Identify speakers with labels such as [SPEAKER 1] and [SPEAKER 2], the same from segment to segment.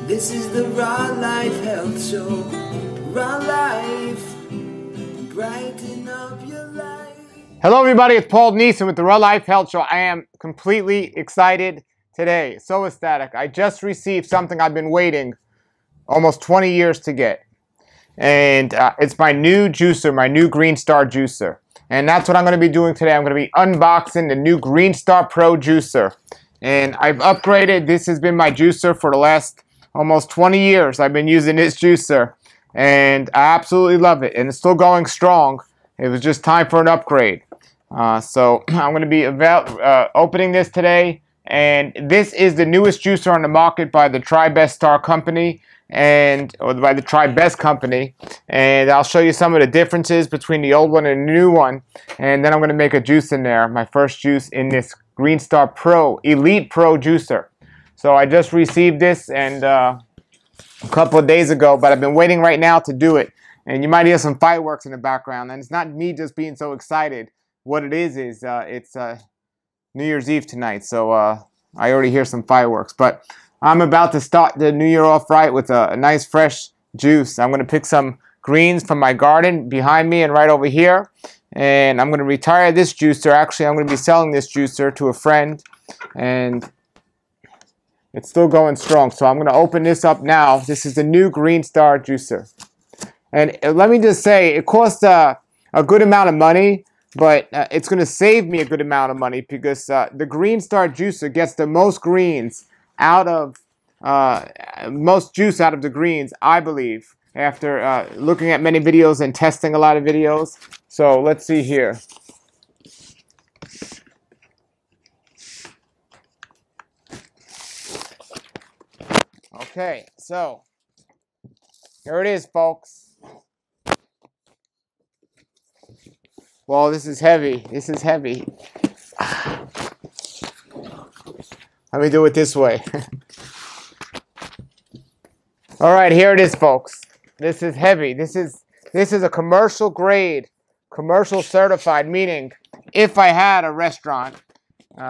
[SPEAKER 1] This is the Raw Life Health Show. Raw Life, brighten up your life.
[SPEAKER 2] Hello everybody, it's Paul Neeson with the Raw Life Health Show. I am completely excited today, so ecstatic. I just received something I've been waiting almost 20 years to get. And it's my new juicer, my new Green Star juicer. And that's what I'm going to be doing today. I'm going to be unboxing the new Green Star Pro juicer. And I've upgraded. This has been my juicer for the last almost 20 years. I've been using this juicer. And I absolutely love it. And it's still going strong. It was just time for an upgrade. So I'm going to be opening this today. And this is the newest juicer on the market by the TriBest Star company. Or by the TriBest company, and I'll show you some of the differences between the old one and the new one, and then I'm going to make a juice in there, my first juice in this Green Star Pro Elite Pro juicer. So I just received this and a couple of days ago, but I've been waiting right now to do it, and you might hear some fireworks in the background, and it's not me just being so excited. What it is it's New Year's Eve tonight, so I already hear some fireworks, but I'm about to start the new year off right with a nice fresh juice. I'm going to pick some greens from my garden behind me and right over here. And I'm going to retire this juicer. Actually, I'm going to be selling this juicer to a friend. And it's still going strong. So I'm going to open this up now. This is the new Green Star juicer. And let me just say, it costs a good amount of money. But it's going to save me a good amount of money because the Green Star juicer gets the most greens out of most juice out of the greens, I believe, after looking at many videos and testing a lot of videos. So let's see here. Okay, so here it is, folks. Well, this is heavy. This is heavy. Let me do it this way. All right, here it is, folks. This is heavy. This is a commercial grade, commercial certified, meaning if I had a restaurant,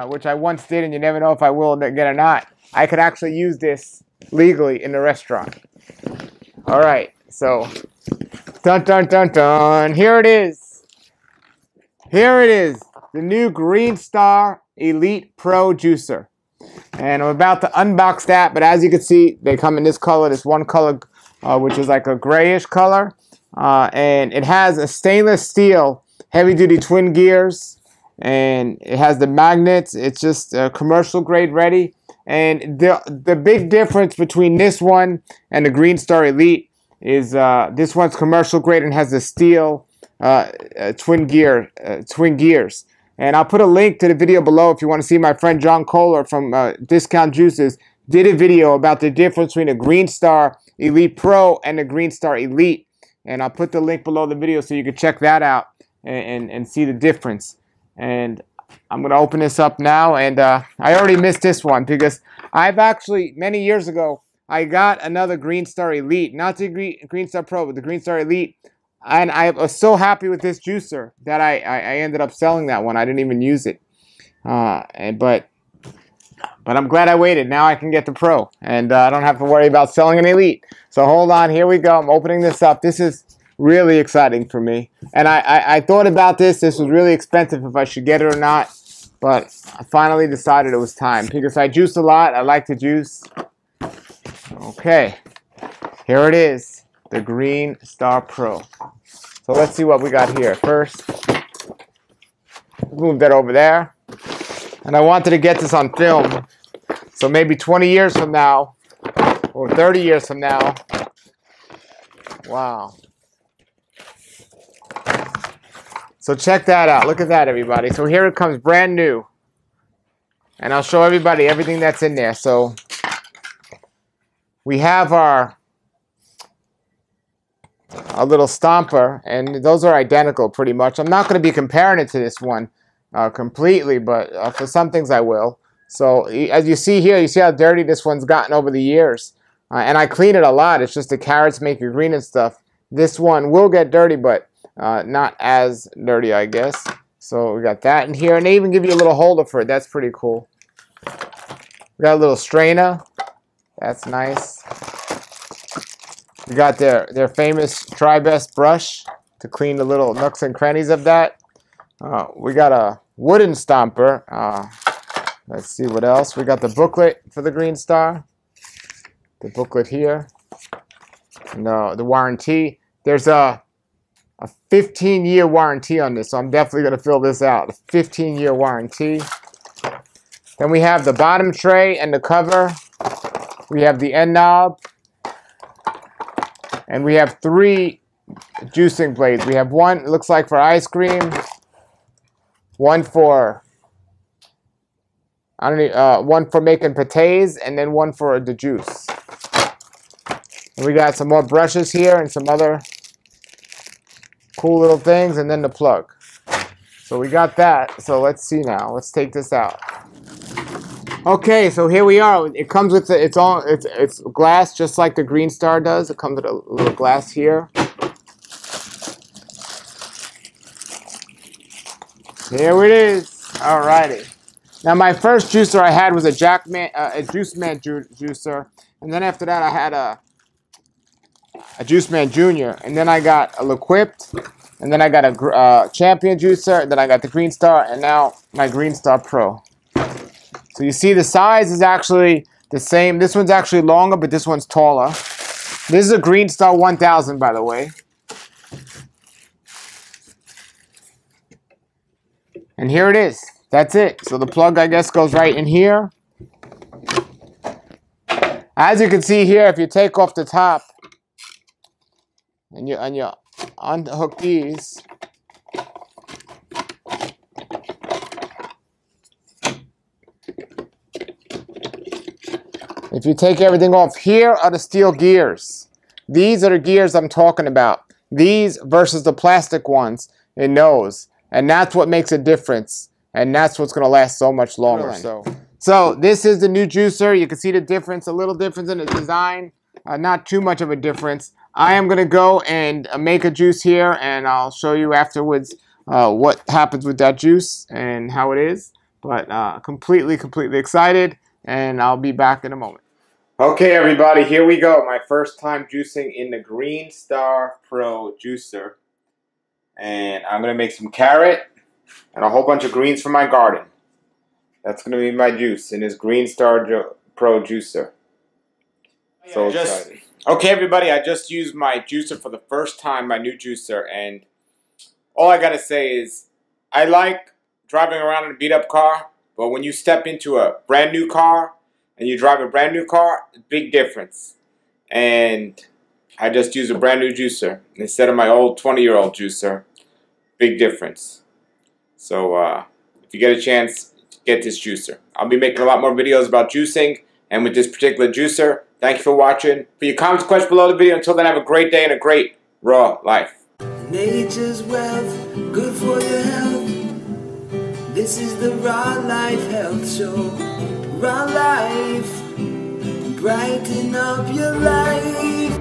[SPEAKER 2] which I once did, and you never know if I will again or not, I could actually use this legally in the restaurant. All right, so dun dun dun dun. Here it is. Here it is, the new Green Star Elite Pro juicer. And I'm about to unbox that, but as you can see, they come in this color, this one color, which is like a grayish color. And it has a stainless steel heavy-duty twin gears, and it has the magnets. It's just commercial grade ready. And the big difference between this one and the Green Star Elite is this one's commercial grade and has the steel twin gears. And I'll put a link to the video below if you want to see my friend John Kohler from Discount Juices did a video about the difference between a Green Star Elite Pro and a Green Star Elite. And I'll put the link below the video so you can check that out and see the difference. And I'm going to open this up now. And I already missed this one because I've actually, many years ago, I got another Green Star Elite. Not the Green Star Pro, but the Green Star Elite. And I was so happy with this juicer that I ended up selling that one. I didn't even use it. But I'm glad I waited. Now I can get the Pro. And I don't have to worry about selling an Elite. So hold on. Here we go. I'm opening this up. This is really exciting for me. And I thought about this. This was really expensive if I should get it or not. But I finally decided it was time. Because I juice a lot. I like to juice. Okay. Here it is. The Green Star Pro. So let's see what we got here. First, move that over there. And I wanted to get this on film. So maybe 20 years from now, or 30 years from now. Wow. So check that out. Look at that, everybody. So here it comes brand new. And I'll show everybody everything that's in there. So we have our little stomper, and those are identical pretty much. I'm not going to be comparing it to this one completely, but for some things I will. So as you see here, you see how dirty this one's gotten over the years. And I clean it a lot. It's just the carrots make it green and stuff. This one will get dirty, but not as dirty, I guess. So we got that in here, and they even give you a little holder for it. That's pretty cool. We got a little strainer. That's nice. We got their famous Tri-Best brush to clean the little nooks and crannies of that. We got a wooden stomper. Let's see what else. We got the booklet for the Green Star. The booklet here. And the warranty. There's a 15-year warranty on this, so I'm definitely going to fill this out. A 15-year warranty. Then we have the bottom tray and the cover. We have the end knob. And we have 3 juicing blades. We have one, it looks like for ice cream. One for, one for making pâtés, and then one for the juice. And we got some more brushes here and some other cool little things, and then the plug. So we got that. So let's see now. Let's take this out. Okay, so here we are. It comes with it's glass just like the Green Star does. It comes with a little glass here. Here it is. Alrighty. Now my first juicer I had was a Juiceman juicer, and then after that I had a Juiceman Junior, and then I got a L'Equipped, and then I got a Champion juicer, and then I got the Green Star, and now my Green Star Pro. So you see the size is actually the same. This one's actually longer, but this one's taller. This is a Green Star 1000, by the way. And here it is. That's it. So the plug, I guess, goes right in here. As you can see here, if you take off the top and you unhook these, if you take everything off, here are the steel gears. These are the gears I'm talking about. These versus the plastic ones in those. And that's what makes a difference. And that's what's going to last so much longer. So this is the new juicer. You can see the difference, a little difference in the design. Not too much of a difference. I am going to go and make a juice here, and I'll show you afterwards what happens with that juice and how it is. But completely excited, and I'll be back in a moment. Okay, everybody, here we go. My first time juicing in the Green Star Pro juicer. And I'm going to make some carrot and a whole bunch of greens for my garden. That's going to be my juice in this Green Star Pro juicer. So excited. Okay, everybody, I just used my juicer for the first time, my new juicer. And all I got to say is I like driving around in a beat-up car. But when you step into a brand new car and you drive a brand new car, big difference. And I just use a brand new juicer instead of my old 20-year-old juicer. Big difference. So if you get a chance, get this juicer. I'll be making a lot more videos about juicing and with this particular juicer. Thank you for watching. Put your comments and questions below the video. Until then, have a great day and a great raw life.
[SPEAKER 1] Nature's wealth, good for your health. This is the Raw Life Health Show. Raw Life, brighten up your life.